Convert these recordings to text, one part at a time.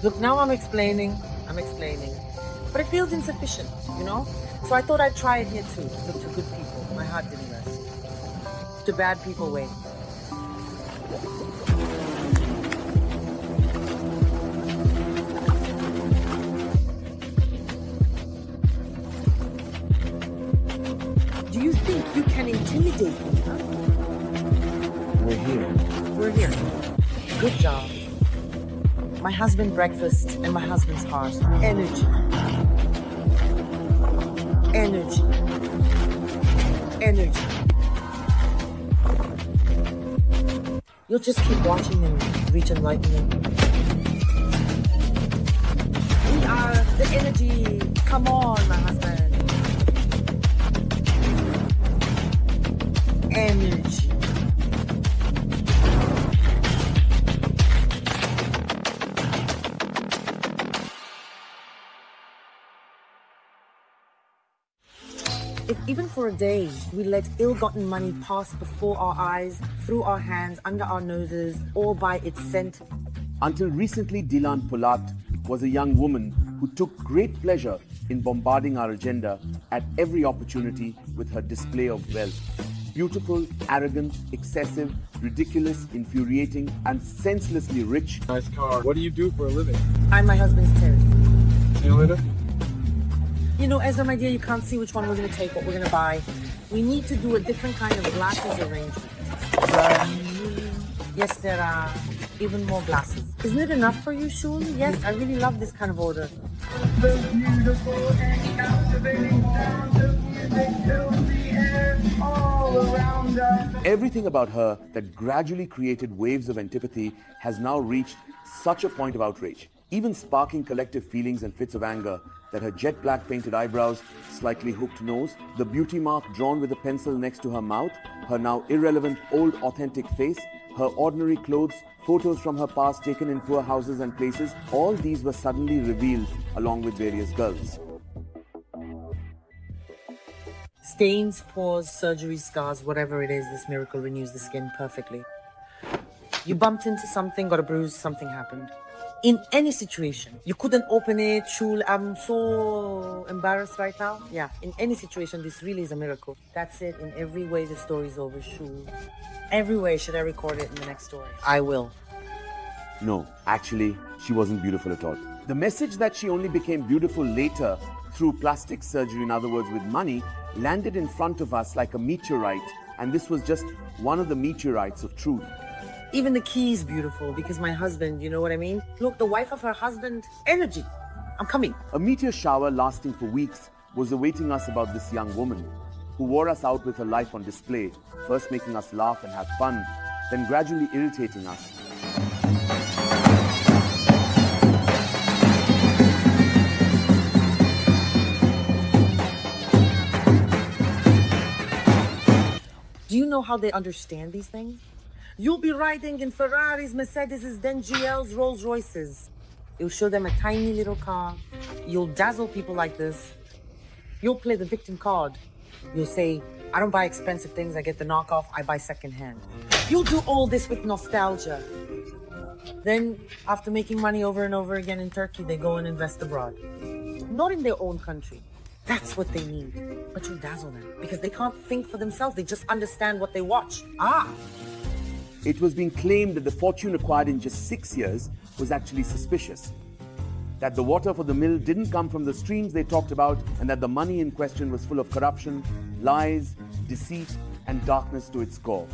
Look, now I'm explaining, but it feels insufficient, you know? So I thought I'd try it here too. Look, to good people, my heart didn't rest. To bad people, wait. Do you think you can intimidate me, huh? We're here. We're here. Good job. My husband's breakfast and my husband's heart. Energy. Energy. Energy. You'll just keep watching and reach enlightenment. We are the energy. Come on, my husband. Energy. If even for a day we let ill-gotten money pass before our eyes, through our hands, under our noses, all by its scent. Until recently, Dilan Polat was a young woman who took great pleasure in bombarding our agenda at every opportunity with her display of wealth. Beautiful, arrogant, excessive, ridiculous, infuriating, and senselessly rich. Nice car. What do you do for a living? I'm my husband's terrace. See you later. You know, Ezra, my dear, you can't see which one we're going to take, what we're going to buy. We need to do a different kind of glasses arrangement. Yes, there are even more glasses. Isn't it enough for you, Shul? Yes, I really love this kind of order. The beautiful and captivating sound of music fills the air all around us. Everything about her that gradually created waves of antipathy has now reached such a point of outrage, even sparking collective feelings and fits of anger, that her jet black painted eyebrows, slightly hooked nose, the beauty mark drawn with a pencil next to her mouth, her now irrelevant old authentic face, her ordinary clothes, photos from her past taken in poor houses and places, all these were suddenly revealed along with various girls. Stains, pores, surgery, scars, whatever it is, this miracle renews the skin perfectly. You bumped into something, got a bruise, something happened. In any situation, you couldn't open it, Shul, I'm so embarrassed right now. Yeah, in any situation, this really is a miracle. That's it, in every way the story's over, Shul. Every way, should I record it in the next story? I will. No, actually, she wasn't beautiful at all. The message that she only became beautiful later through plastic surgery, in other words with money, landed in front of us like a meteorite, and this was just one of the meteorites of truth. Even the key is beautiful because my husband, you know what I mean? Look, the wife of her husband, energy. I'm coming. A meteor shower lasting for weeks was awaiting us about this young woman who wore us out with her life on display, first making us laugh and have fun, then gradually irritating us. Do you know how they understand these things? You'll be riding in Ferraris, Mercedes, then GLs, Rolls Royces. You'll show them a tiny little car. You'll dazzle people like this. You'll play the victim card. You'll say, I don't buy expensive things, I get the knockoff, I buy secondhand. You'll do all this with nostalgia. Then, after making money over and over again in Turkey, they go and invest abroad. Not in their own country. That's what they need. But you dazzle them because they can't think for themselves. They just understand what they watch. It was being claimed that the fortune acquired in just 6 years was actually suspicious. That the water for the mill didn't come from the streams they talked about, and that the money in question was full of corruption, lies, deceit, and darkness to its core.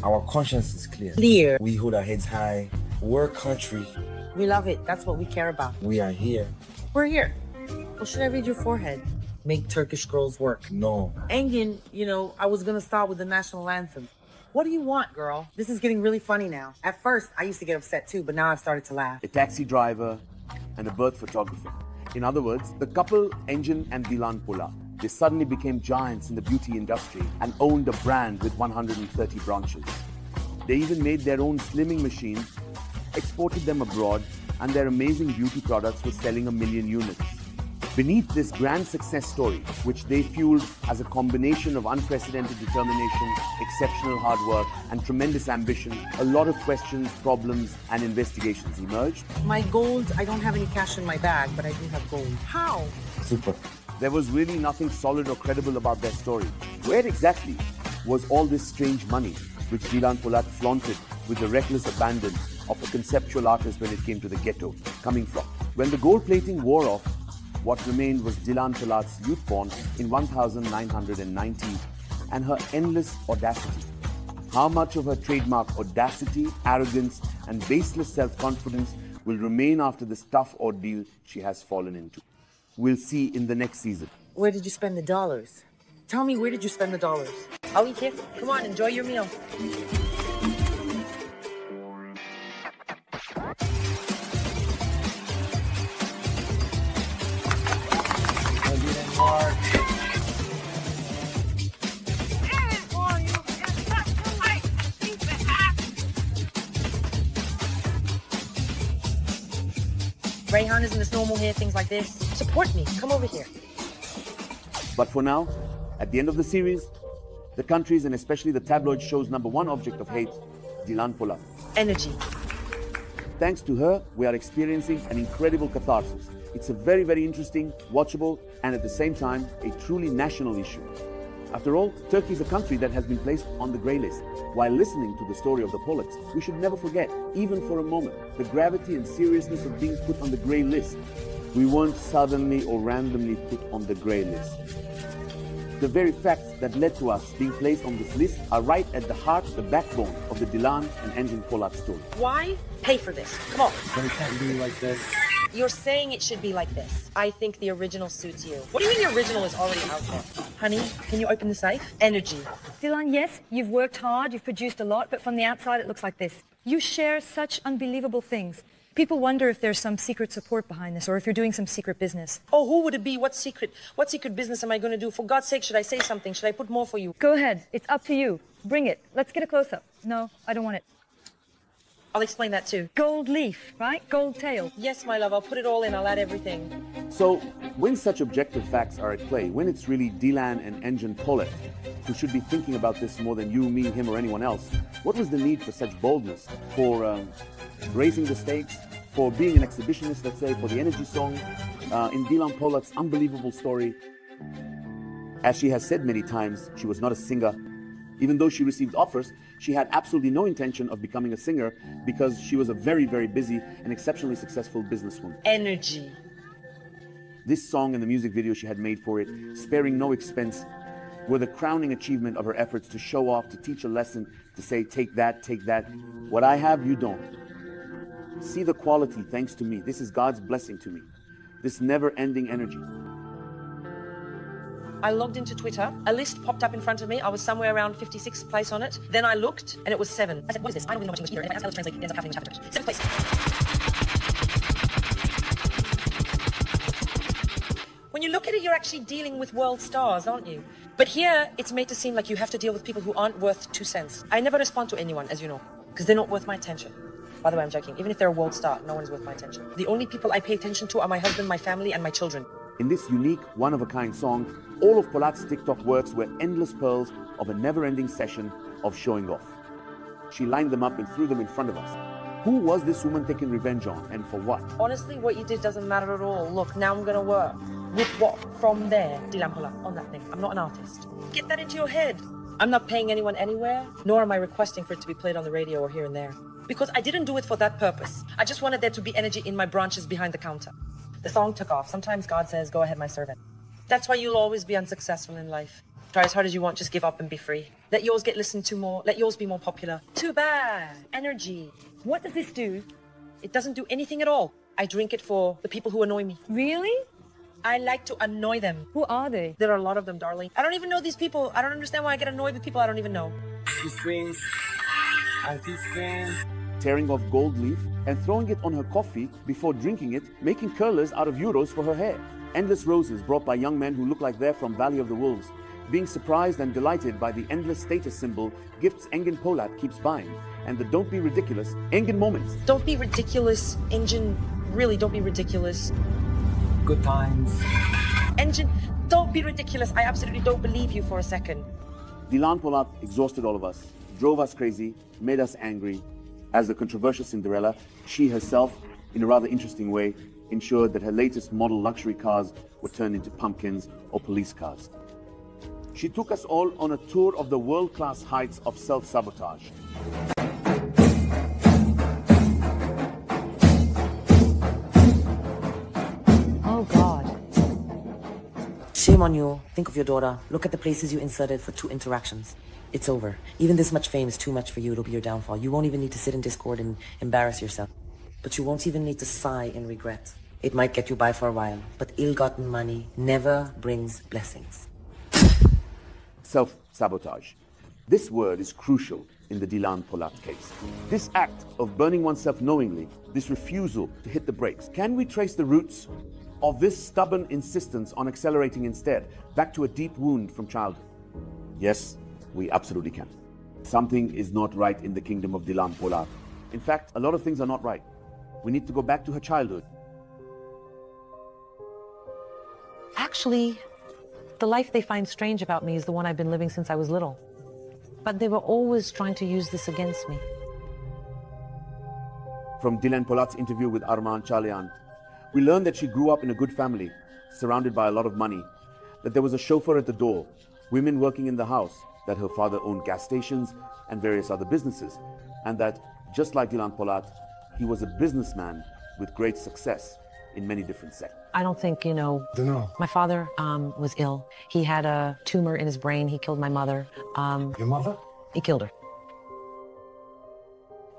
Our conscience is clear. Clear. We hold our heads high. We're country. We love it. That's what we care about. We are here. We're here. Well, should I read your forehead? Make Turkish girls work. No. Engin, you know, I was gonna start with the national anthem. What do you want, girl? This is getting really funny now. At first, I used to get upset too, but now I've started to laugh. A taxi driver and a birth photographer. In other words, the couple, Engiin and Dilan Polat, they suddenly became giants in the beauty industry and owned a brand with 130 branches. They even made their own slimming machines, exported them abroad, and their amazing beauty products were selling 1 million units. Beneath this grand success story, which they fueled as a combination of unprecedented determination, exceptional hard work, and tremendous ambition, a lot of questions, problems, and investigations emerged. My gold, I don't have any cash in my bag, but I do have gold. How? Super. There was really nothing solid or credible about their story. Where exactly was all this strange money, which Dilan Polat flaunted with the reckless abandon of a conceptual artist when it came to the ghetto, coming from? When the gold plating wore off, what remained was Dilan Polat's youth porn in 1990 and her endless audacity. How much of her trademark audacity, arrogance, and baseless self-confidence will remain after this tough ordeal she has fallen into? We'll see in the next season. Where did you spend the dollars? Tell me, where did you spend the dollars? I'll eat here. Come on, enjoy your meal. Rayhan isn't this normal here, things like this. Support me, come over here. But for now, at the end of the series, the country's and especially the tabloid show's #1 object of hate, Dilan Polat. Energy. Thanks to her, we are experiencing an incredible catharsis. It's a very, very interesting, watchable, and at the same time, a truly national issue. After all, Turkey is a country that has been placed on the grey list. While listening to the story of the Polats, we should never forget, even for a moment, the gravity and seriousness of being put on the grey list. We weren't suddenly or randomly put on the grey list. The very facts that led to us being placed on this list are right at the heart, the backbone of the Dilan and Engin Polat story. Why pay for this? Come on. But it can't be like this. You're saying it should be like this. I think the original suits you. What do you mean the original is already out there? Honey, can you open the safe? Energy. Dilan, yes, you've worked hard, you've produced a lot, but from the outside it looks like this. You share such unbelievable things. People wonder if there's some secret support behind this or if you're doing some secret business. Oh, who would it be? What secret business am I going to do? For God's sake, should I say something? Should I put more for you? Go ahead, it's up to you. Bring it. Let's get a close-up. No, I don't want it. I'll explain that too. Gold leaf, right? Gold tail. Yes, my love, I'll put it all in. I'll add everything. So, when such objective facts are at play, when it's really Dilan and Engin Polat who should be thinking about this more than you, me, him, or anyone else, what was the need for such boldness, for raising the stakes, for being an exhibitionist, let's say, for the energy song, in Dilan Polat's unbelievable story? As she has said many times, she was not a singer. Even though she received offers, she had absolutely no intention of becoming a singer because she was a very, very busy and exceptionally successful businesswoman. Energy. This song and the music video she had made for it, sparing no expense, were the crowning achievement of her efforts to show off, to teach a lesson, to say, take that, take that. What I have, you don't. See the quality thanks to me. This is God's blessing to me. This never-ending energy. I logged into Twitter. A list popped up in front of me. I was somewhere around 56th place on it. Then I looked, and it was 7. I said, what is this? I don't really know much English either. And if I ask how to translate, it ends up happening in chapter 7th place. When you look at it, you're actually dealing with world stars, aren't you? But here, it's made to seem like you have to deal with people who aren't worth 2 cents. I never respond to anyone, as you know, because they're not worth my attention. By the way, I'm joking. Even if they're a world star, no one's worth my attention. The only people I pay attention to are my husband, my family, and my children. In this unique, one-of-a-kind song, all of Polat's TikTok works were endless pearls of a never-ending session of showing off. She lined them up and threw them in front of us. Who was this woman taking revenge on, and for what? Honestly, what you did doesn't matter at all. Look, now I'm gonna work. With what? From there, Dilan Polat, on that thing. I'm not an artist. Get that into your head. I'm not paying anyone anywhere, nor am I requesting for it to be played on the radio or here and there. Because I didn't do it for that purpose. I just wanted there to be energy in my branches behind the counter. The song took off. Sometimes God says, go ahead, my servant. That's why you'll always be unsuccessful in life. Try as hard as you want, just give up and be free. Let yours get listened to more. Let yours be more popular. Too bad. Energy. What does this do? It doesn't do anything at all. I drink it for the people who annoy me. Really? I like to annoy them. Who are they? There are a lot of them, darling. I don't even know these people. I don't understand why I get annoyed with people I don't even know. T-strings, anti-strings. Tearing off gold leaf and throwing it on her coffee before drinking it, making curlers out of euros for her hair. Endless roses brought by young men who look like they're from Valley of the Wolves. Being surprised and delighted by the endless status symbol gifts Engin Polat keeps buying. And the don't be ridiculous Engin moments. Don't be ridiculous, Engin. Really, don't be ridiculous. good times. Engin, don't be ridiculous. I absolutely don't believe you for a second. Dilan Polat exhausted all of us, drove us crazy, made us angry. As the controversial Cinderella, she herself, in a rather interesting way, ensured that her latest model luxury cars were turned into pumpkins or police cars. She took us all on a tour of the world-class heights of self-sabotage. Oh, God. Shame on you. Think of your daughter. Look at the places you inserted for 2 interactions. It's over. Even this much fame is too much for you. It'll be your downfall. You won't even need to sit in Discord and embarrass yourself. But you won't even need to sigh in regret. It might get you by for a while, but ill-gotten money never brings blessings. Self-sabotage. This word is crucial in the Dilan Polat case. This act of burning oneself knowingly, this refusal to hit the brakes, can we trace the roots of this stubborn insistence on accelerating instead back to a deep wound from childhood? Yes, we absolutely can. Something is not right in the kingdom of Dilan Polat. In fact, a lot of things are not right. We need to go back to her childhood. Actually, the life they find strange about me is the one I've been living since I was little. But they were always trying to use this against me. From Dilan Polat's interview with Arman Chalian, we learned that she grew up in a good family, surrounded by a lot of money, that there was a chauffeur at the door, women working in the house, that her father owned gas stations and various other businesses, and that, just like Dilan Polat, he was a businessman with great success in many different sectors. I don't think, Dunno. my father was ill. He had a tumor in his brain. He killed my mother. Your mother? He killed her.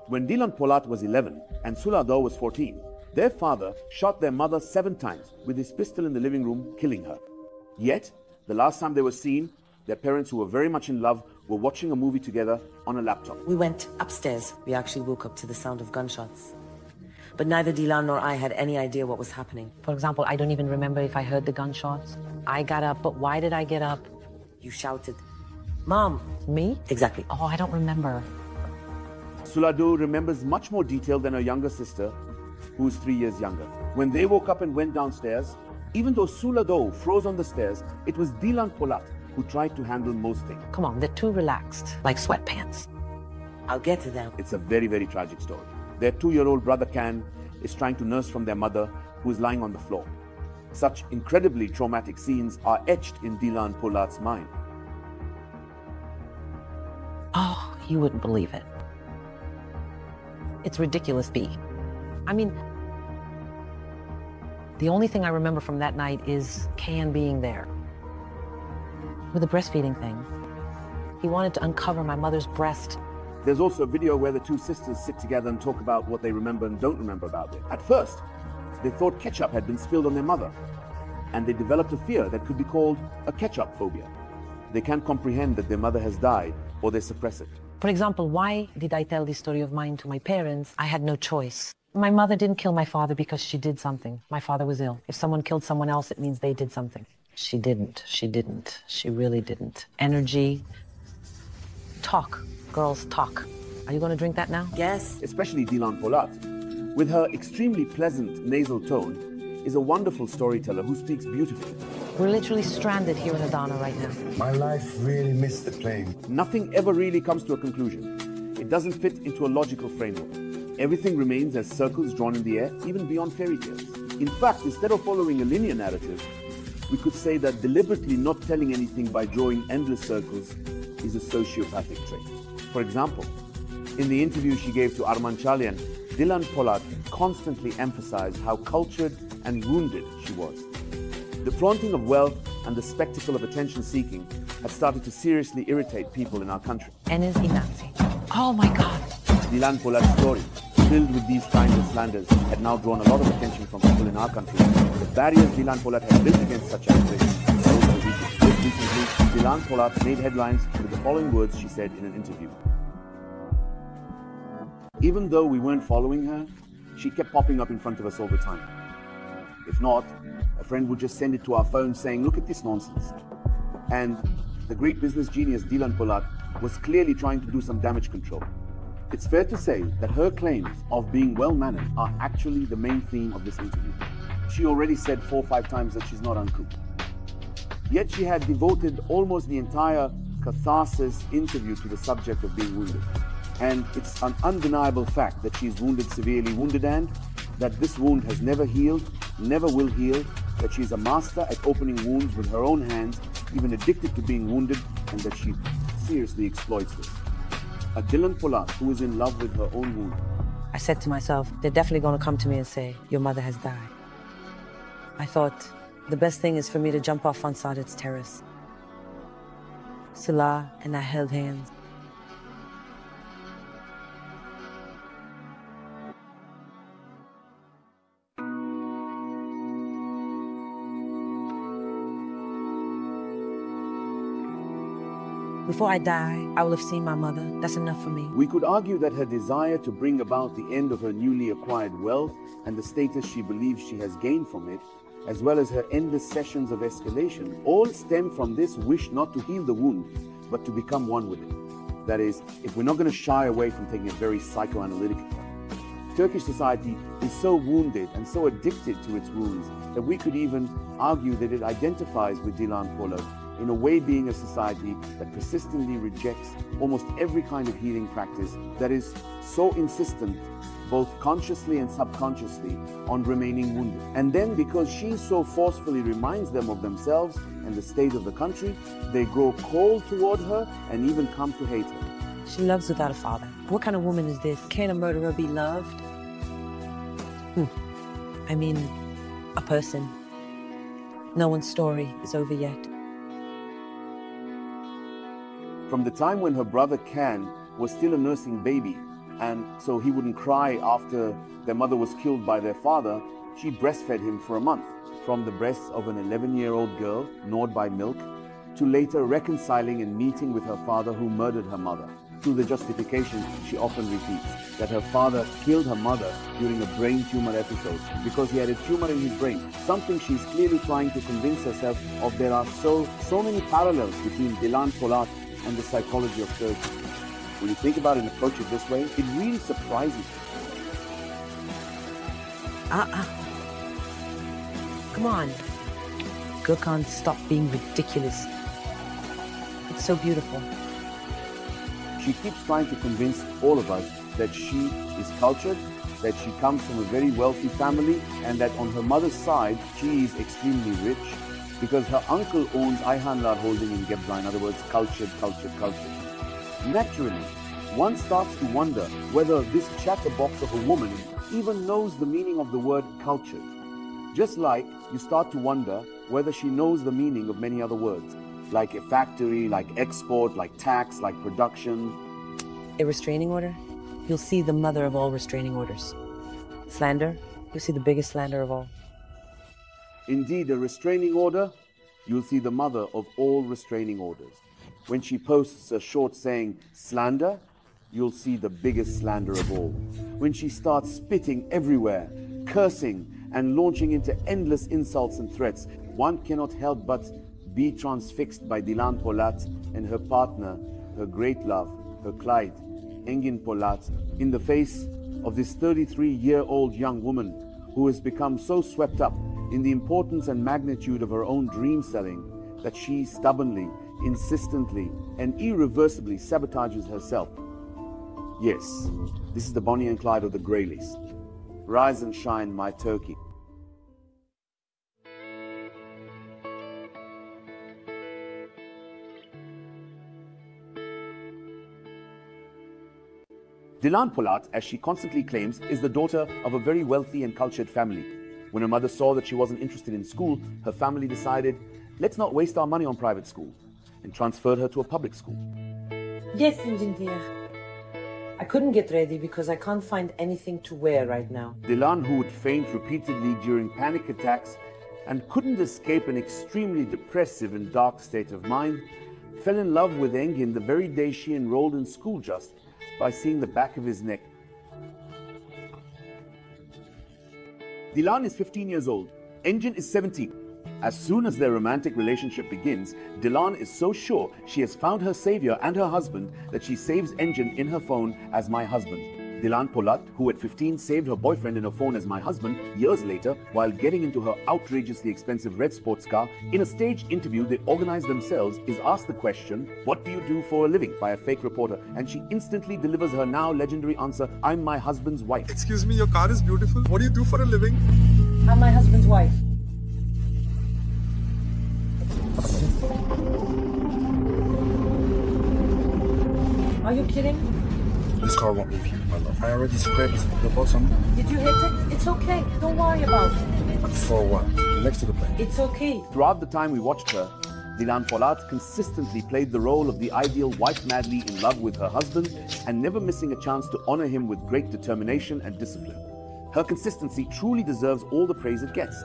When Dilan Polat was 11 and Sulado was 14, their father shot their mother 7 times with his pistol in the living room, killing her. Yet, the last time they were seen, their parents, who were very much in love, were watching a movie together on a laptop. We went upstairs. We actually woke up to the sound of gunshots. But neither Dilan nor I had any idea what was happening. For example, I don't even remember if I heard the gunshots. I got up, but why did I get up? You shouted, "Mom!" Me? Exactly. Oh, I don't remember. Sulado remembers much more detail than her younger sister, who is 3 years younger. When they woke up and went downstairs, even though Sulado froze on the stairs, it was Dilan Polat who tried to handle most things. Come on, they're too relaxed, like sweatpants. I'll get to them. It's a very, very tragic story. Their 2-year-old brother Can is trying to nurse from their mother, who is lying on the floor. Such incredibly traumatic scenes are etched in Dilan Polat's mind. Oh, you wouldn't believe it. It's ridiculous, B. I mean, the only thing I remember from that night is Can being there with the breastfeeding thing. He wanted to uncover my mother's breast. There's also a video where the 2 sisters sit together and talk about what they remember and don't remember about it. At first, they thought ketchup had been spilled on their mother, and they developed a fear that could be called a ketchup phobia. They can't comprehend that their mother has died, or they suppress it. For example, why did I tell this story of mine to my parents? I had no choice. My mother didn't kill my father because she did something. My father was ill. If someone killed someone else, it means they did something. She didn't. She didn't. She really didn't. Energy. Talk. Girls, talk. Are you going to drink that now? Yes. Especially Dilan Polat, with her extremely pleasant nasal tone, is a wonderful storyteller who speaks beautifully. We're literally stranded here in Adana right now. My life really missed the plane. Nothing ever really comes to a conclusion. It doesn't fit into a logical framework. Everything remains as circles drawn in the air, even beyond fairy tales. In fact, instead of following a linear narrative, we could say that deliberately not telling anything by drawing endless circles is a sociopathic trait. For example, in the interview she gave to Arman Chalian, Dilan Polat constantly emphasized how cultured and wounded she was. The flaunting of wealth and the spectacle of attention-seeking had started to seriously irritate people in our country. Enes Inansi. Oh my God. Dilan Polat's story, filled with these kinds of slanders, had now drawn a lot of attention from people in our country. The barriers Dilan Polat had built against such accusations are also weakened. Just recently, Dilan Polat made headlines with the following words she said in an interview. Even though we weren't following her, she kept popping up in front of us all the time. If not, a friend would just send it to our phone saying, "Look at this nonsense." And the great business genius Dilan Polat was clearly trying to do some damage control. It's fair to say that her claims of being well-mannered are actually the main theme of this interview. She already said 4 or 5 times that she's not uncouth. Yet she had devoted almost the entire catharsis interview to the subject of being wounded. And it's an undeniable fact that she's wounded severely, wounded, and that this wound has never healed, never will heal, that she's a master at opening wounds with her own hands, even addicted to being wounded, and that she seriously exploits this. A Dilan Polat who is in love with her own wound. I said to myself, they're definitely going to come to me and say, your mother has died. I thought, the best thing is for me to jump off on Saadet's terrace. Salah and I held hands. Before I die, I will have seen my mother. That's enough for me. We could argue that her desire to bring about the end of her newly acquired wealth and the status she believes she has gained from it, as well as her endless sessions of escalation, all stem from this wish not to heal the wound, but to become one with it. That is, if we're not going to shy away from taking a very psychoanalytic approach. Turkish society is so wounded and so addicted to its wounds that we could even argue that it identifies with Dilan Polat, in a way being a society that persistently rejects almost every kind of healing practice, that is so insistent, both consciously and subconsciously, on remaining wounded. And then because she so forcefully reminds them of themselves and the state of the country, they grow cold toward her and even come to hate her. She loves without a father. What kind of woman is this? Can a murderer be loved? I mean, a person. No one's story is over yet. From the time when her brother Can was still a nursing baby, and so he wouldn't cry after their mother was killed by their father, she breastfed him for a month. From the breasts of an 11-year-old girl, gnawed by milk, to later reconciling and meeting with her father who murdered her mother, to the justification she often repeats, that her father killed her mother during a brain tumor episode because he had a tumor in his brain, something she's clearly trying to convince herself of. There are so many parallels between Dilan Polat and the psychology of Turkey. When you think about it and approach it this way, it really surprises you. Come on. Girl can't stop being ridiculous. It's so beautiful. She keeps trying to convince all of us that she is cultured, that she comes from a very wealthy family, and that on her mother's side, she is extremely rich, because her uncle owns Ayhanlar Holding in Gebze, in other words, cultured. Naturally, one starts to wonder whether this chatterbox of a woman even knows the meaning of the word cultured. Just like you start to wonder whether she knows the meaning of many other words, like a factory, like export, like tax, like production. A restraining order? You'll see the mother of all restraining orders. Slander? You'll see the biggest slander of all. Indeed, a restraining order, you'll see the mother of all restraining orders. When she posts a short saying, slander, you'll see the biggest slander of all. When she starts spitting everywhere, cursing, and launching into endless insults and threats, one cannot help but be transfixed by Dilan Polat and her partner, her great love, her Clyde, Engin Polat, in the face of this 33-year-old young woman who has become so swept up in the importance and magnitude of her own dream selling that she stubbornly, insistently, and irreversibly sabotages herself. Yes, this is the Bonnie and Clyde of the Greylist. Rise and shine, my Turkey. Dilan Polat, as she constantly claims, is the daughter of a very wealthy and cultured family. When her mother saw that she wasn't interested in school, her family decided, let's not waste our money on private school, and transferred her to a public school. Yes, Engiin dear. I couldn't get ready because I can't find anything to wear right now. Dilan, who would faint repeatedly during panic attacks and couldn't escape an extremely depressive and dark state of mind, fell in love with Engiin the very day she enrolled in school, just by seeing the back of his neck. Dilan is 15 years old. Engiin is 17. As soon as their romantic relationship begins, Dilan is so sure she has found her savior and her husband that she saves Engiin in her phone as my husband. Dilan Polat, who at 15 saved her boyfriend in her phone as my husband, years later, while getting into her outrageously expensive red sports car, in a staged interview they organized themselves, is asked the question, "What do you do for a living?" by a fake reporter, and she instantly delivers her now legendary answer, "I'm my husband's wife." Excuse me, your car is beautiful. What do you do for a living? I'm my husband's wife. Are you kidding? This car won't leave you, my love. I already scraped the bottom. Did you hit it? It's okay. Don't worry about it. For what? Next to the plane. It's okay. Throughout the time we watched her, Dilan Polat consistently played the role of the ideal wife madly in love with her husband and never missing a chance to honor him with great determination and discipline. Her consistency truly deserves all the praise it gets.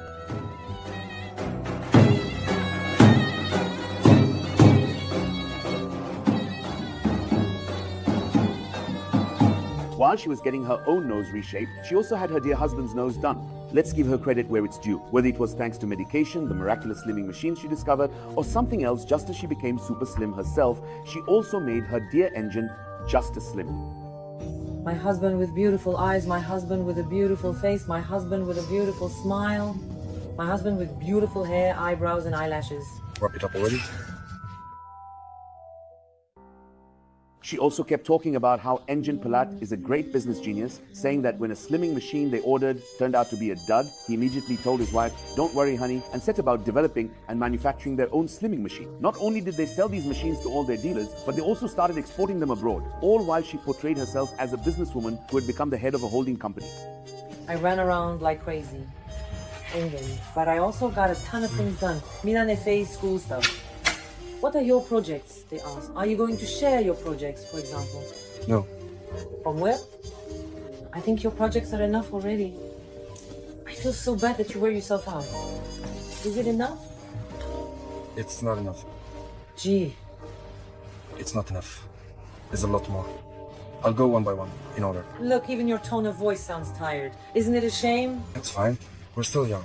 While she was getting her own nose reshaped, she also had her dear husband's nose done. Let's give her credit where it's due, whether it was thanks to medication, the miraculous slimming machine she discovered, or something else. Just as she became super slim herself, she also made her dear Engiin just as slim. My husband with beautiful eyes, my husband with a beautiful face, my husband with a beautiful smile, my husband with beautiful hair, eyebrows and eyelashes. Wrap it up already? She also kept talking about how Engin Polat is a great business genius, saying that when a slimming machine they ordered turned out to be a dud, he immediately told his wife, "Don't worry, honey," and set about developing and manufacturing their own slimming machine. Not only did they sell these machines to all their dealers, but they also started exporting them abroad, all while she portrayed herself as a businesswoman who had become the head of a holding company. I ran around like crazy, England, but I also got a ton of things done. Milan FA school stuff. What are your projects? They asked. Are you going to share your projects, for example? No. From where? I think your projects are enough already. I feel so bad that you wear yourself out. Is it enough? It's not enough. Gee. It's not enough. There's a lot more. I'll go one by one, in order. Look, even your tone of voice sounds tired. Isn't it a shame? It's fine. We're still young.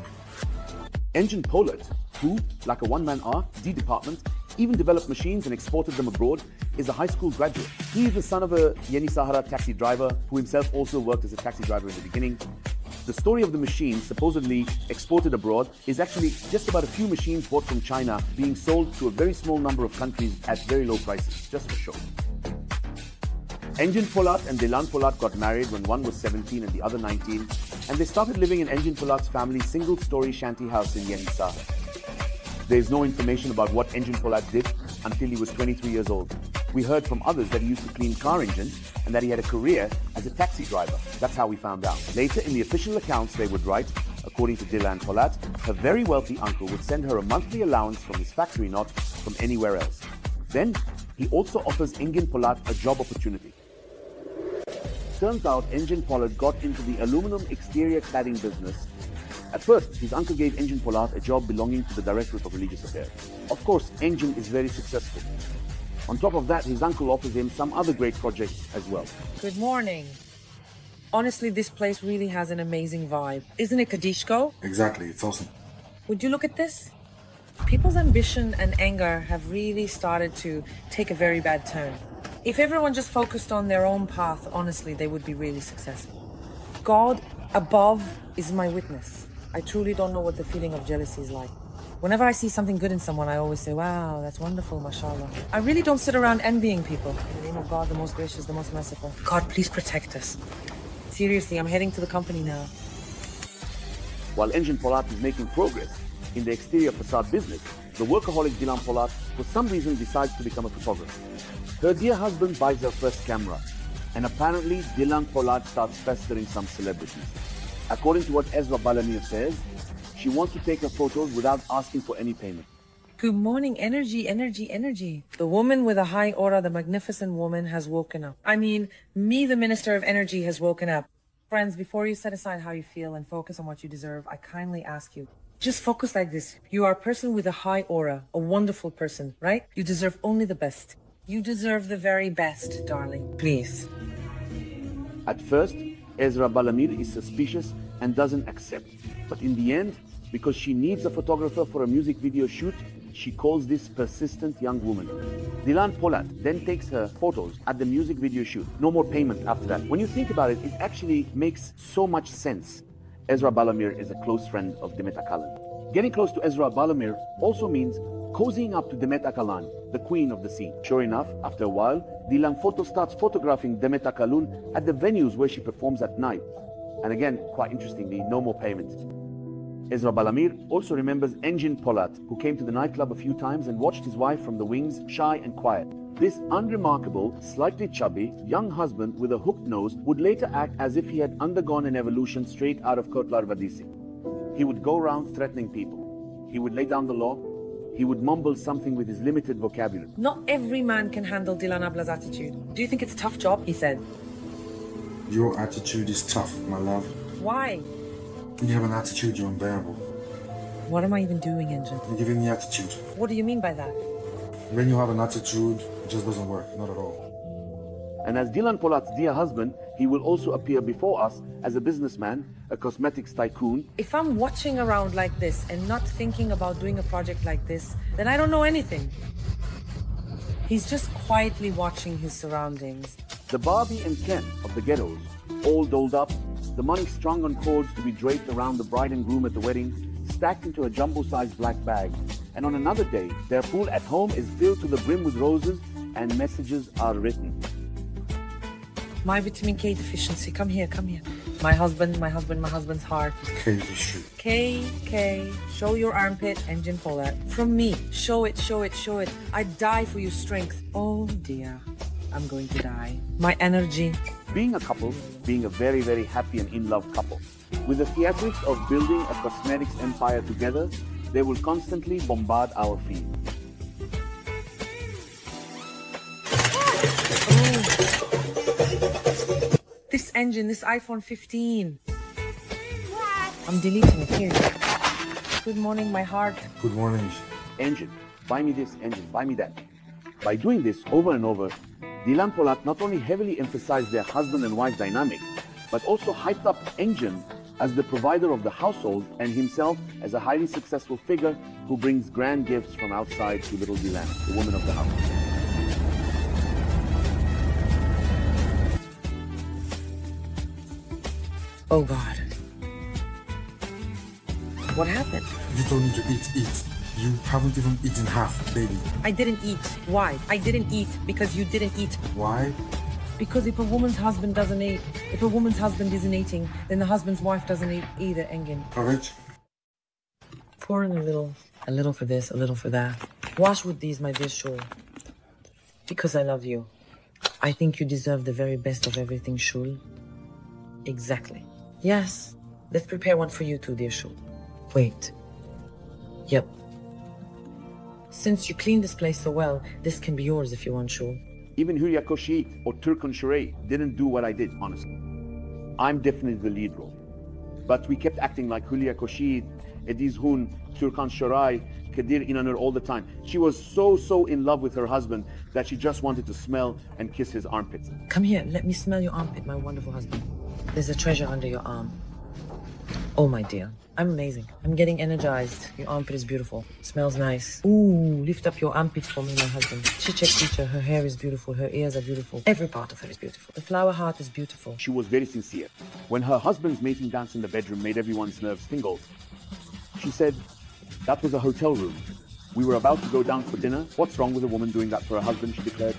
Engin Polat, who, like a one-man R&D department, even developed machines and exported them abroad, is a high school graduate. He is the son of a Yeni Sahara taxi driver who himself also worked as a taxi driver in the beginning. The story of the machines supposedly exported abroad is actually just about a few machines bought from China being sold to a very small number of countries at very low prices, just for show. Engin Polat and Dilan Polat got married when one was 17 and the other 19, and they started living in Engin Polat's family's single-story shanty house in Yeni Sahara. There is no information about what Engin Polat did until he was 23 years old. We heard from others that he used to clean car engines and that he had a career as a taxi driver. That's how we found out. Later, in the official accounts, they would write, according to Dilan Polat, her very wealthy uncle would send her a monthly allowance from his factory, not from anywhere else. Then, he also offers Engin Polat a job opportunity. Turns out Engin Polat got into the aluminum exterior cladding business. At first, his uncle gave Engin Polat a job belonging to the Directorate of Religious Affairs. Of course, Engin is very successful. On top of that, his uncle offers him some other great projects as well. Good morning. Honestly, this place really has an amazing vibe. Isn't it Kadishko? Exactly, it's awesome. Would you look at this? People's ambition and anger have really started to take a very bad turn. If everyone just focused on their own path, honestly, they would be really successful. God above is my witness. I truly don't know what the feeling of jealousy is like. Whenever I see something good in someone, I always say, wow, that's wonderful, mashallah. I really don't sit around envying people. In the name of God, the most gracious, the most merciful. God, please protect us. Seriously, I'm heading to the company now. While Engin Polat is making progress in the exterior facade business, the workaholic Dilan Polat, for some reason, decides to become a photographer. Her dear husband buys her first camera, and apparently Dilan Polat starts pestering some celebrities. According to what Ezra Balamir says, she wants to take her photos without asking for any payment. Good morning, energy, energy, energy. The woman with a high aura, the magnificent woman, has woken up. I mean, me, the Minister of Energy, has woken up. Friends, before you set aside how you feel and focus on what you deserve, I kindly ask you, just focus like this. You are a person with a high aura, a wonderful person, right? You deserve only the best. You deserve the very best, darling. Please. At first, Ezra Balamir is suspicious and doesn't accept. But in the end, because she needs a photographer for a music video shoot, she calls this persistent young woman. Dilan Polat then takes her photos at the music video shoot. No more payment after that. When you think about it, it actually makes so much sense. Ezra Balamir is a close friend of Demet Akalın. Getting close to Ezra Balamir also means cozying up to Demet Akalın, the queen of the scene. Sure enough, after a while, Dilan Photo starts photographing Demet Akalın at the venues where she performs at night. And again, quite interestingly, no more payment. Ezra Balamir also remembers Engin Polat, who came to the nightclub a few times and watched his wife from the wings, shy and quiet. This unremarkable, slightly chubby, young husband with a hooked nose would later act as if he had undergone an evolution straight out of Kurtlar Vadisi. He would go around threatening people. He would lay down the law. He would mumble something with his limited vocabulary. Not every man can handle Dilan Abla's attitude. Do you think it's a tough job? He said. Your attitude is tough, my love. Why? When you have an attitude, you're unbearable. What am I even doing, Engin? You're giving me attitude. What do you mean by that? When you have an attitude, it just doesn't work, not at all. And as Dilan Polat's dear husband, he will also appear before us as a businessman, a cosmetics tycoon. If I'm watching around like this and not thinking about doing a project like this, then I don't know anything. He's just quietly watching his surroundings. The Barbie and Ken of the ghettos, all doled up, the money strung on cords to be draped around the bride and groom at the wedding, stacked into a jumbo-sized black bag. And on another day, their pool at home is filled to the brim with roses and messages are written. My vitamin K deficiency, come here, come here. My husband's heart. K, show your armpit, Engin Polat. From me, show it. I'd die for your strength. Oh dear, I'm going to die. My energy. Being a couple, being a very, very happy and in-love couple. With the theatrics of building a cosmetics empire together, they will constantly bombard our feed. This Engin, this iPhone 15. I'm deleting it here. Good morning, my heart. Good morning. Engin, buy me this, Engin, buy me that. By doing this over and over, Dilan Polat not only heavily emphasized their husband and wife dynamic, but also hyped up Engin as the provider of the household and himself as a highly successful figure who brings grand gifts from outside to little Dilan, the woman of the house. Oh God. What happened? You told me to eat. You haven't even eaten half, baby. I didn't eat. Why? I didn't eat because you didn't eat. Why? Because if a woman's husband doesn't eat, if a woman's husband isn't eating, then the husband's wife doesn't eat either, Engin. Correct. Pour in a little for this, a little for that. Wash with these, my dear Shul. Because I love you. I think you deserve the very best of everything, Shul. Exactly. Yes. Let's prepare one for you too, dear Shul. Wait. Yep. Since you cleaned this place so well, this can be yours if you want, Shul. Even Hülya Koçyiğit or Türkan Şoray didn't do what I did, honestly. I'm definitely the lead role. But we kept acting like Hülya Koçyiğit, Ediz Hun, Türkan Şoray, Kadir İnanır all the time. She was so in love with her husband that she just wanted to smell and kiss his armpits. Come here, let me smell your armpit, my wonderful husband. There's a treasure under your arm. Oh, my dear, I'm amazing. I'm getting energized. Your armpit is beautiful. Smells nice. Ooh, lift up your armpit for me, my husband. Çiçek teacher, her hair is beautiful. Her ears are beautiful. Every part of her is beautiful. The flower heart is beautiful. She was very sincere. When her husband's mating dance in the bedroom made everyone's nerves tingle, she said, that was a hotel room. We were about to go down for dinner. What's wrong with a woman doing that for her husband, she declared.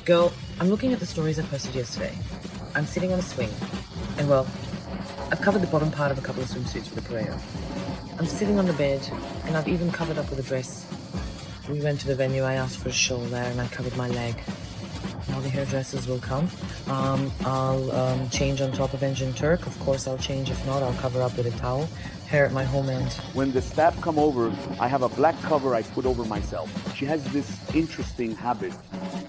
Girl, I'm looking at the stories I posted yesterday. I'm sitting on a swing. And well, I've covered the bottom part of a couple of swimsuits for the parade. I'm sitting on the bed, and I've even covered up with a dress. We went to the venue, I asked for a shawl there, and I covered my leg. Now the hairdressers will come. I'll change on top of Engin Turk. Of course, I'll change. If not, I'll cover up with a towel. Hair at my home end. When the staff come over, I have a black cover I put over myself. She has this interesting habit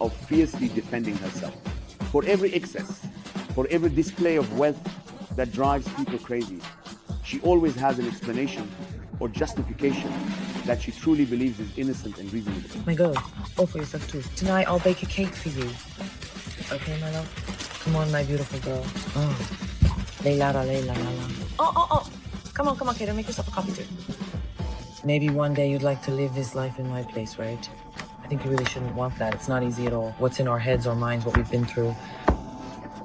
of fiercely defending herself. For every excess, for every display of wealth that drives people crazy, she always has an explanation or justification that she truly believes is innocent and reasonable. My girl, all for yourself too. Tonight I'll bake a cake for you. Okay, my love? Come on, my beautiful girl. Oh, Layla. Oh. Come on, kiddo, make yourself a coffee too. Maybe one day you'd like to live this life in my place, right? I think you really shouldn't want that. It's not easy at all. What's in our heads, our minds, what we've been through.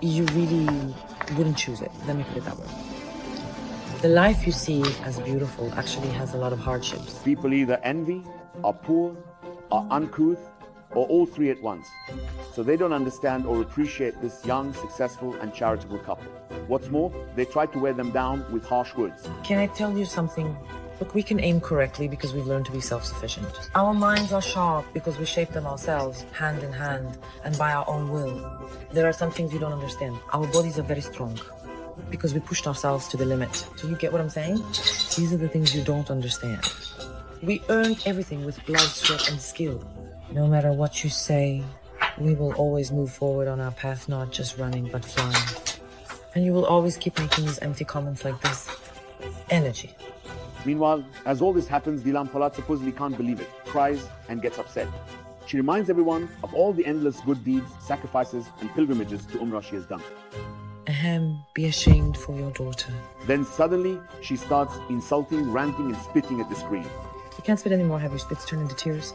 You really wouldn't choose it. Let me put it that way. The life you see as beautiful actually has a lot of hardships. People either envy, are poor, are uncouth, or all three at once. So they don't understand or appreciate this young, successful, and charitable couple. What's more, they try to wear them down with harsh words. Can I tell you something? Look, we can aim correctly because we've learned to be self-sufficient. Our minds are sharp because we shape them ourselves, hand in hand, and by our own will. There are some things you don't understand. Our bodies are very strong because we pushed ourselves to the limit. Do you get what I'm saying? These are the things you don't understand. We earned everything with blood, sweat, and skill. No matter what you say, we will always move forward on our path, not just running, but flying. And you will always keep making these empty comments like this. Energy. Meanwhile, as all this happens, Dilan Polat supposedly can't believe it, cries and gets upset. She reminds everyone of all the endless good deeds, sacrifices and pilgrimages to Umrah she has done. Ahem, be ashamed for your daughter. Then suddenly, she starts insulting, ranting and spitting at the screen. You can't spit anymore, have your spits turned into tears?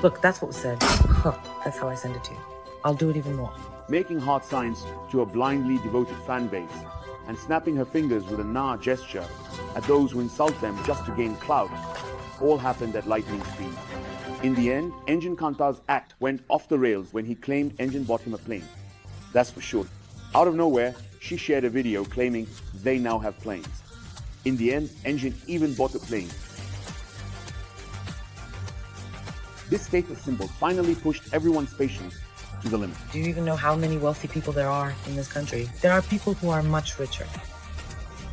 Look, that's what was said. That's how I send it to you. I'll do it even more. Making heart signs to a blindly devoted fan base and snapping her fingers with a nah gesture at those who insult them just to gain clout, all happened at lightning speed. In the end, Engin Kantar's act went off the rails when he claimed Engin bought him a plane. That's for sure. Out of nowhere, she shared a video claiming they now have planes. In the end, Engin even bought a plane. This status symbol finally pushed everyone's patience to the limit. Do you even know how many wealthy people there are in this country? There are people who are much richer.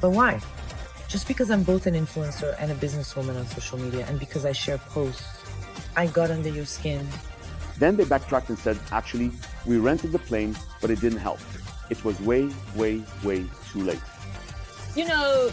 But why? Just because I'm both an influencer and a businesswoman on social media, and because I share posts, I got under your skin. Then they backtracked and said, actually, we rented the plane, but it didn't help. It was way, way, way too late. You know,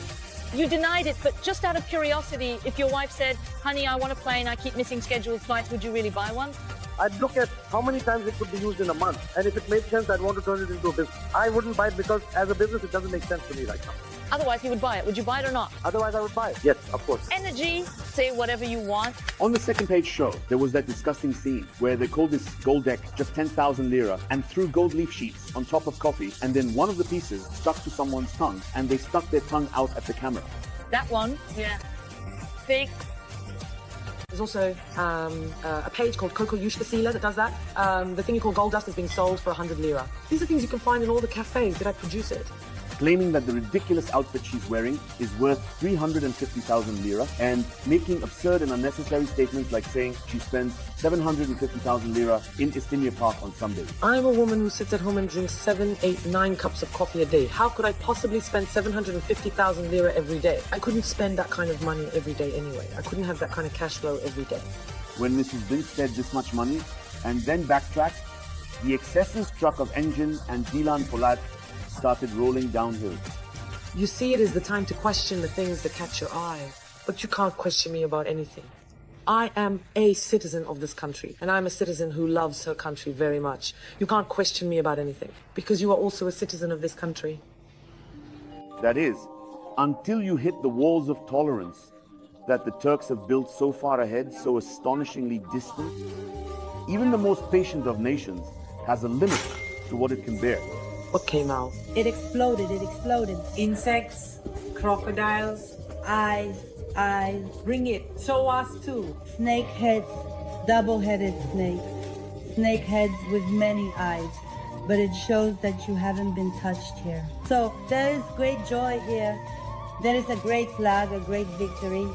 you denied it, but just out of curiosity, if your wife said, honey, I want a plane, I keep missing scheduled flights, would you really buy one? I'd look at how many times it could be used in a month, and if it made sense, I'd want to turn it into a business. I wouldn't buy it because as a business, it doesn't make sense to me right now. Otherwise, you would buy it. Would you buy it or not? Otherwise, I would buy it. Yes, of course. Energy, say whatever you want. On the second page show, there was that disgusting scene where they called this gold deck just 10,000 lira and threw gold leaf sheets on top of coffee, and then one of the pieces stuck to someone's tongue, and they stuck their tongue out at the camera. That one, yeah. Fake. There's also a page called Coco Yushkasila that does that. The thing you call gold dust is being sold for 100 lira. These are things you can find in all the cafes. Did I produce it? Claiming that the ridiculous outfit she's wearing is worth 350,000 lira and making absurd and unnecessary statements like saying she spends 750,000 lira in Istinye Park on Sundays. I'm a woman who sits at home and drinks 7, 8, 9 cups of coffee a day. How could I possibly spend 750,000 lira every day? I couldn't spend that kind of money every day anyway. I couldn't have that kind of cash flow every day. When Mrs. Bint said this much money and then backtracked, the excessive truck of Engin and Dilan Polat started rolling downhill. You see, it is the time to question the things that catch your eye, but you can't question me about anything. I am a citizen of this country, and I'm a citizen who loves her country very much. You can't question me about anything, because you are also a citizen of this country. That is, until you hit the walls of tolerance that the Turks have built so far ahead, so astonishingly distant, even the most patient of nations has a limit to what it can bear. What came out? It exploded, it exploded. Insects, crocodiles, eyes, bring it, show us too. Snake heads, double-headed snakes. Snake heads with many eyes. But it shows that you haven't been touched here. So there is great joy here. There is a great flag, a great victory.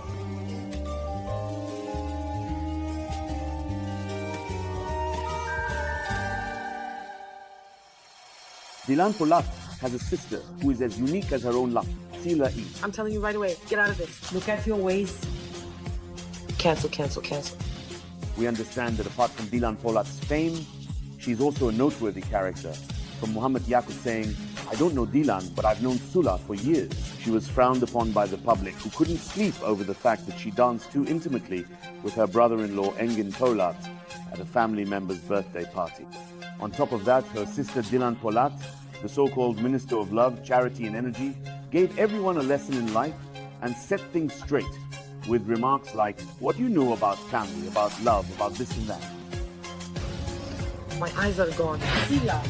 Dilan Polat has a sister who is as unique as her own luck, Sila E. I'm telling you right away, get out of this. Look at your waist. Cancel, cancel, cancel. We understand that apart from Dilan Polat's fame, she's also a noteworthy character. From Muhammad Yaqub saying, I don't know Dilan, but I've known Sula for years. She was frowned upon by the public, who couldn't sleep over the fact that she danced too intimately with her brother-in-law Engin Polat at a family member's birthday party. On top of that, her sister Dilan Polat, the so-called Minister of Love, Charity and Energy, gave everyone a lesson in life and set things straight with remarks like, what do you know about family, about love, about this and that? My eyes are gone. Sila.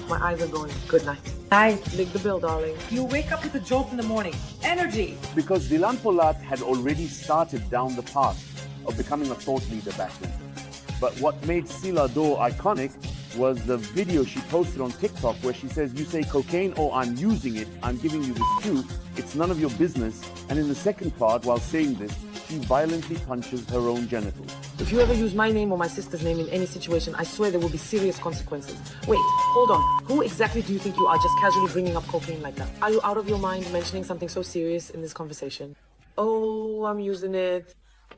My eyes are going. Good night. Night. Lick the bill, darling. You wake up with a jolt in the morning. Energy. Because Dilan Polat had already started down the path of becoming a thought leader back then. But what made Sila Do iconic was the video she posted on TikTok where she says, you say cocaine, oh, I'm using it, I'm giving you this cue, it's none of your business. And in the second part, while saying this, she violently punches her own genitals. If you ever use my name or my sister's name in any situation, I swear there will be serious consequences. Wait, hold on. Who exactly do you think you are just casually bringing up cocaine like that? Are you out of your mind mentioning something so serious in this conversation? Oh, I'm using it.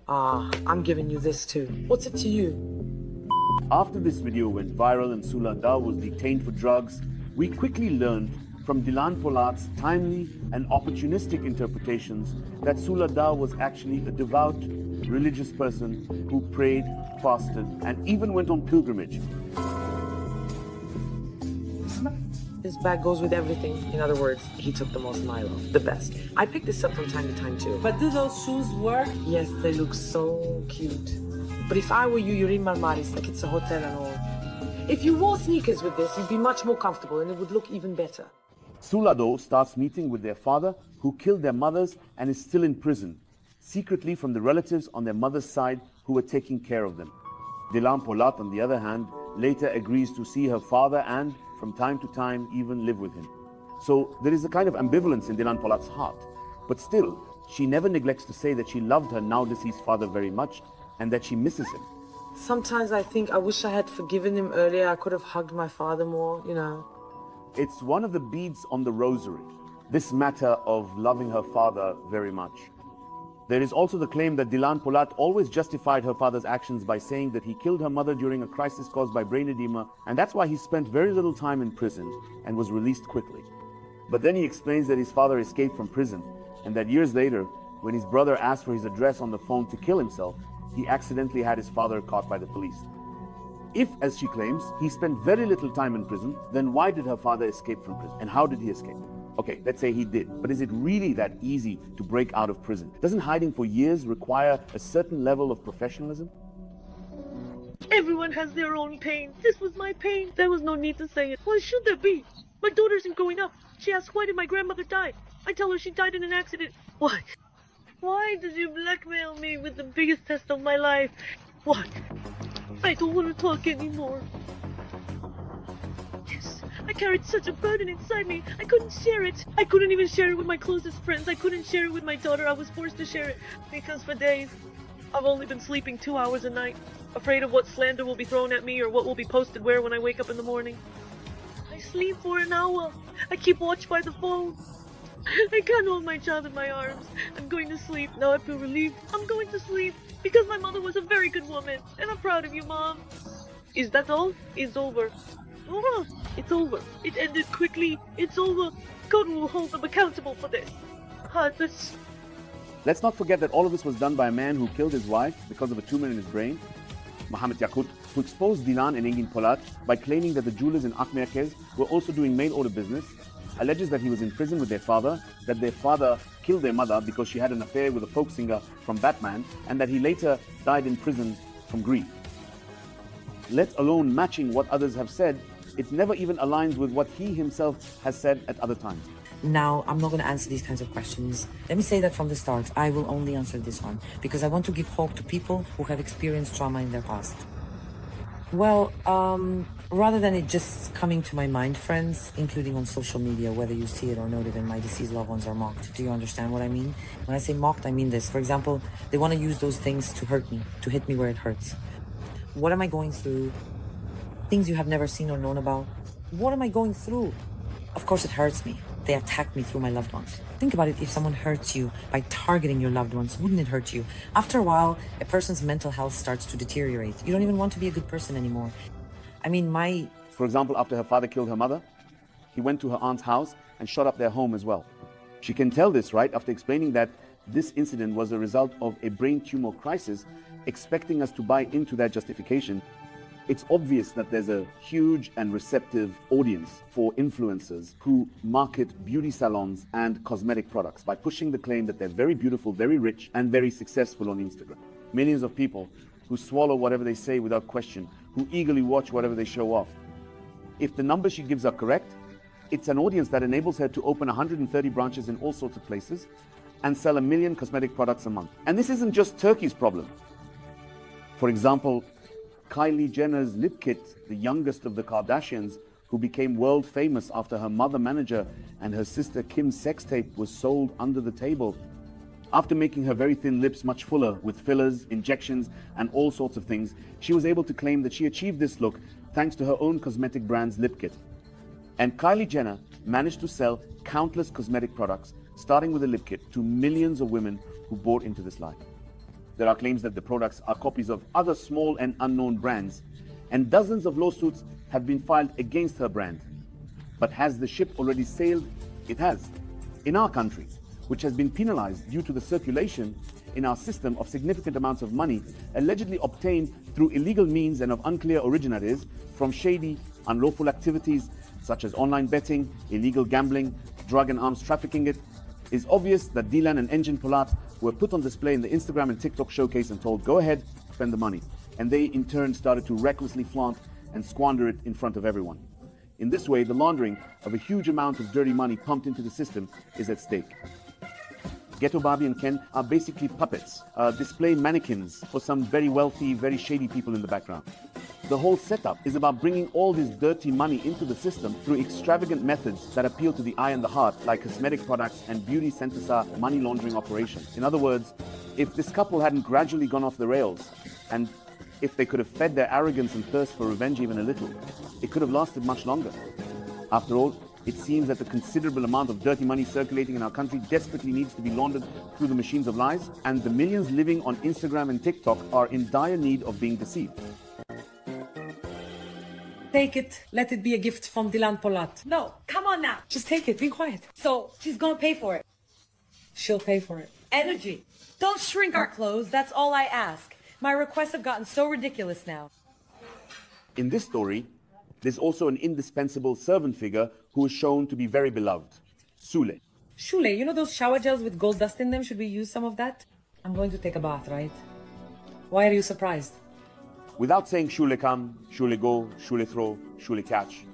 I'm giving you this too. What's it to you? After this video went viral and Sula Da was detained for drugs, we quickly learned from Dilan Polat's timely and opportunistic interpretations that Sula Da was actually a devout, religious person who prayed, fasted, and even went on pilgrimage. This bag goes with everything. In other words, he took the most Milo, the best. I pick this up from time to time too. But do those shoes work? Yes, they look so cute. But if I were you, you're in Marmaris, like it's a hotel and all. If you wore sneakers with this, you'd be much more comfortable and it would look even better. Sulado starts meeting with their father, who killed their mothers and is still in prison, secretly from the relatives on their mother's side who were taking care of them. Dilan Polat, on the other hand, later agrees to see her father and, from time to time, even live with him. So there is a kind of ambivalence in Dilan Polat's heart. But still, she never neglects to say that she loved her now deceased father very much and that she misses him. Sometimes I think I wish I had forgiven him earlier. I could have hugged my father more, you know. It's one of the beads on the rosary, this matter of loving her father very much. There is also the claim that Dilan Polat always justified her father's actions by saying that he killed her mother during a crisis caused by brain edema, and that's why he spent very little time in prison and was released quickly. But then he explains that his father escaped from prison, and that years later, when his brother asked for his address on the phone to kill himself, he accidentally had his father caught by the police. If, as she claims, he spent very little time in prison, then why did her father escape from prison? And how did he escape? Okay, let's say he did, but is it really that easy to break out of prison? Doesn't hiding for years require a certain level of professionalism? Everyone has their own pain. This was my pain. There was no need to say it. Why should there be? My daughter isn't growing up. She asks, why did my grandmother die? I tell her she died in an accident. Why? Why did you blackmail me with the biggest test of my life? What? I don't want to talk anymore. Yes, I carried such a burden inside me. I couldn't share it. I couldn't even share it with my closest friends. I couldn't share it with my daughter. I was forced to share it because for days, I've only been sleeping 2 hours a night, afraid of what slander will be thrown at me or what will be posted where when I wake up in the morning. I sleep for an hour. I keep watch by the phone. I can't hold my child in my arms. I'm going to sleep. Now I feel relieved. I'm going to sleep because my mother was a very good woman. And I'm proud of you, Mom. Is that all? It's over. Oh, it's over. It ended quickly. It's over. God will hold them accountable for this. Let's not forget that all of this was done by a man who killed his wife because of a tumor in his brain, Mohamed Yakut, who exposed Dilan and Engin Polat by claiming that the jewelers in Akmerkez were also doing mail order business, alleges that he was in prison with their father, that their father killed their mother because she had an affair with a folk singer from Batman, and that he later died in prison from grief. Let alone matching what others have said, it never even aligns with what he himself has said at other times. Now, I'm not going to answer these kinds of questions. Let me say that from the start, I will only answer this one, because I want to give hope to people who have experienced trauma in their past. Well, rather than it just coming to my mind, friends, including on social media, whether you see it or not, even my deceased loved ones are mocked. Do you understand what I mean? When I say mocked, I mean this. For example, they want to use those things to hurt me, to hit me where it hurts. What am I going through? Things you have never seen or known about. What am I going through? Of course it hurts me. They attack me through my loved ones. Think about it, if someone hurts you by targeting your loved ones, wouldn't it hurt you? After a while, a person's mental health starts to deteriorate. You don't even want to be a good person anymore. I mean, For example, after her father killed her mother, he went to her aunt's house and shot up their home as well. She can tell this, right, after explaining that this incident was a result of a brain tumor crisis, expecting us to buy into that justification. It's obvious that there's a huge and receptive audience for influencers who market beauty salons and cosmetic products by pushing the claim that they're very beautiful, very rich, and very successful on Instagram. Millions of people who swallow whatever they say without question, who eagerly watch whatever they show off. If the numbers she gives are correct, it's an audience that enables her to open 130 branches in all sorts of places and sell 1 million cosmetic products a month. And this isn't just Turkey's problem. For example, Kylie Jenner's lip kit, the youngest of the Kardashians, who became world famous after her mother manager and her sister Kim's sex tape was sold under the table. After making her very thin lips much fuller with fillers, injections, and all sorts of things, she was able to claim that she achieved this look thanks to her own cosmetic brand's lip kit. And Kylie Jenner managed to sell countless cosmetic products, starting with a lip kit, to millions of women who bought into this lie. There are claims that the products are copies of other small and unknown brands, and dozens of lawsuits have been filed against her brand. But has the ship already sailed? It has. In our country, which has been penalized due to the circulation in our system of significant amounts of money allegedly obtained through illegal means and of unclear origin, that is, from shady, unlawful activities such as online betting, illegal gambling, drug and arms trafficking, it is obvious that Dilan and Engin Polat were put on display in the Instagram and TikTok showcase and told, go ahead, spend the money. And they in turn started to recklessly flaunt and squander it in front of everyone. In this way, the laundering of a huge amount of dirty money pumped into the system is at stake. Ghetto Barbie and Ken are basically puppets, display mannequins for some very wealthy, very shady people in the background. The whole setup is about bringing all this dirty money into the system through extravagant methods that appeal to the eye and the heart, like cosmetic products and beauty centers money laundering operations. In other words, if this couple hadn't gradually gone off the rails, and if they could have fed their arrogance and thirst for revenge even a little, it could have lasted much longer. After all, it seems that the considerable amount of dirty money circulating in our country desperately needs to be laundered through the machines of lies, and the millions living on Instagram and TikTok are in dire need of being deceived. Take it. Let it be a gift from Dilan Polat. No, come on now. Just take it. Be quiet. So she's gonna pay for it. She'll pay for it. Energy. Don't shrink our clothes. That's all I ask. My requests have gotten so ridiculous now. In this story, there's also an indispensable servant figure who is shown to be very beloved, Sule. Shule, you know those shower gels with gold dust in them? Should we use some of that? I'm going to take a bath, right? Why are you surprised? Without saying Shule come, Shule go, Shule throw, Shule catch,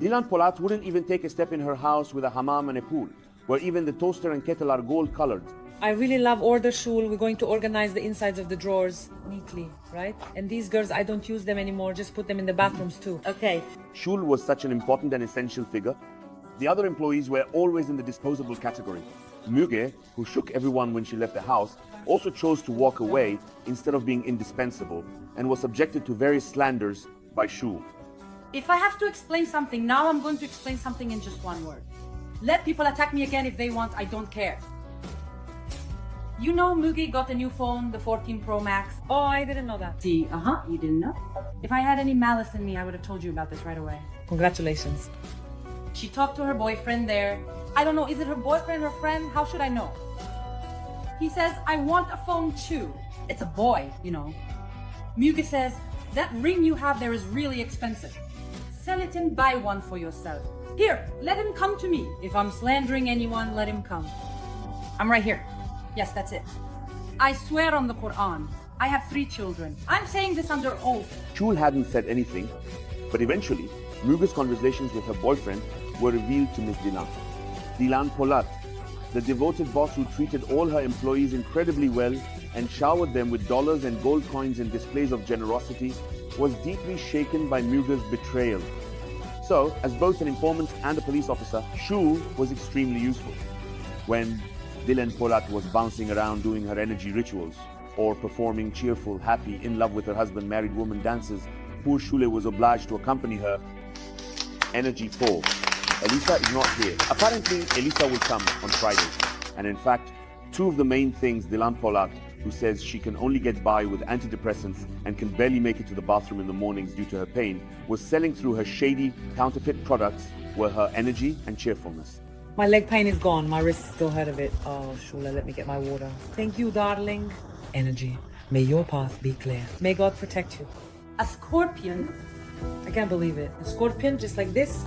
Dilan Polat wouldn't even take a step in her house with a hammam and a pool, where even the toaster and kettle are gold-colored. I really love order shul. We're going to organize the insides of the drawers neatly, right? And these girls, I don't use them anymore. Just put them in the bathrooms too. Okay. Shul was such an important and essential figure. The other employees were always in the disposable category. Müge, who shook everyone when she left the house, also chose to walk away instead of being indispensable and was subjected to various slanders by Shul. If I have to explain something, now I'm going to explain something in just one word. Let people attack me again if they want, I don't care. You know Müge got a new phone, the 14 Pro Max. Oh, I didn't know that. See, you didn't know? If I had any malice in me, I would have told you about this right away. Congratulations. She talked to her boyfriend there. I don't know, is it her boyfriend or friend? How should I know? He says, I want a phone too. It's a boy, you know. Müge says, that ring you have there is really expensive. Sell it and buy one for yourself. Here, let him come to me. If I'm slandering anyone, let him come. I'm right here. Yes, that's it. I swear on the Quran, I have 3 children. I'm saying this under oath. Shul hadn't said anything, but eventually, Müge's conversations with her boyfriend were revealed to Miss Dilan. Dilan Polat, the devoted boss who treated all her employees incredibly well and showered them with dollars and gold coins in displays of generosity, was deeply shaken by Müge's betrayal. So, as both an informant and a police officer, Shul was extremely useful. When Dilan Polat was bouncing around doing her energy rituals or performing cheerful, happy, in love with her husband married woman dances, poor Shule was obliged to accompany her. Energy fall. Elisa is not here. Apparently, Elisa will come on Friday. And in fact, 2 of the main things Dilan Polat, who says she can only get by with antidepressants and can barely make it to the bathroom in the mornings due to her pain, was selling through her shady, counterfeit products were her energy and cheerfulness. My leg pain is gone. My wrist still hurt a bit. Oh, Shula, let me get my water. Thank you, darling. Energy. May your path be clear. May God protect you. A scorpion? I can't believe it. A scorpion just like this?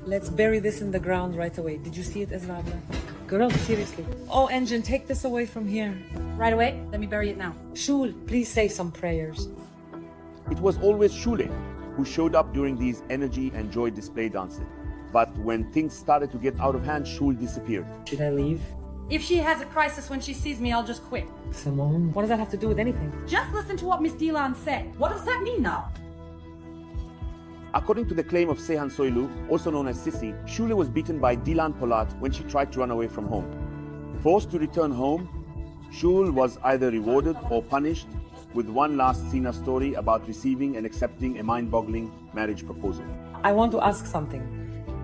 Let's bury this in the ground right away. Did you see it, Esrabla? Girl, seriously. Oh, Engin, take this away from here. Right away? Let me bury it now. Shul, please say some prayers. It was always Shule who showed up during these energy and joy display dances. But when things started to get out of hand, Shul disappeared. Should I leave? If she has a crisis when she sees me, I'll just quit. Simone, what does that have to do with anything? Just listen to what Miss Dilan said. What does that mean now? According to the claim of Seyhan Soylu, also known as Sisi, Shule was beaten by Dilan Polat when she tried to run away from home. Forced to return home, Shul was either rewarded or punished, with one last Sina story about receiving and accepting a mind-boggling marriage proposal. I want to ask something.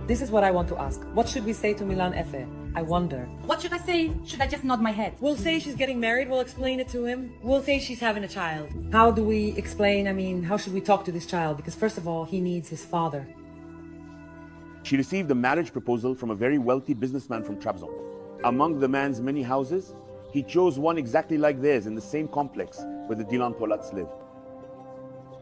This is what I want to ask. What should we say to Milan Efe? I wonder. What should I say? Should I just nod my head? We'll say she's getting married. We'll explain it to him. We'll say she's having a child. How do we explain? How should we talk to this child? Because first of all, he needs his father. She received a marriage proposal from a very wealthy businessman from Trabzon. Among the man's many houses, he chose one exactly like theirs in the same complex where the Dilan Polats live.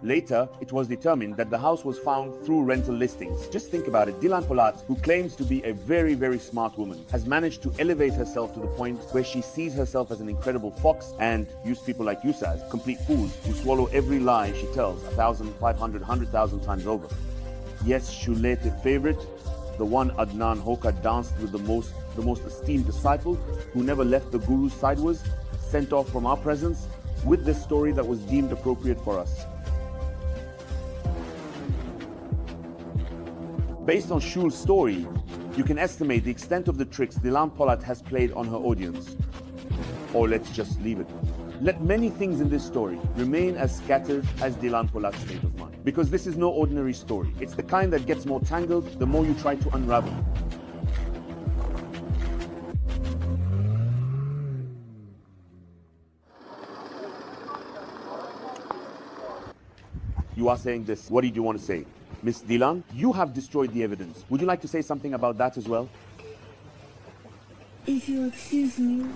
Later, it was determined that the house was found through rental listings. Just think about it. Dilan Polat, who claims to be a very, very smart woman, has managed to elevate herself to the point where she sees herself as an incredible fox and use people like you as complete fools who swallow every lie she tells 1,000, 500, 100,000 times over. Yes, Shule's favorite, the one Adnan Hoka danced with the most esteemed disciple, who never left the guru's side, was sent off from our presence with this story that was deemed appropriate for us. Based on Shul's story, you can estimate the extent of the tricks Dilan Polat has played on her audience. Or let's just leave it. Let many things in this story remain as scattered as Dilan Polat's state of mind. Because this is no ordinary story. It's the kind that gets more tangled the more you try to unravel. You are saying this. What did you want to say? Miss Dilan, you have destroyed the evidence. Would you like to say something about that as well? If you excuse me.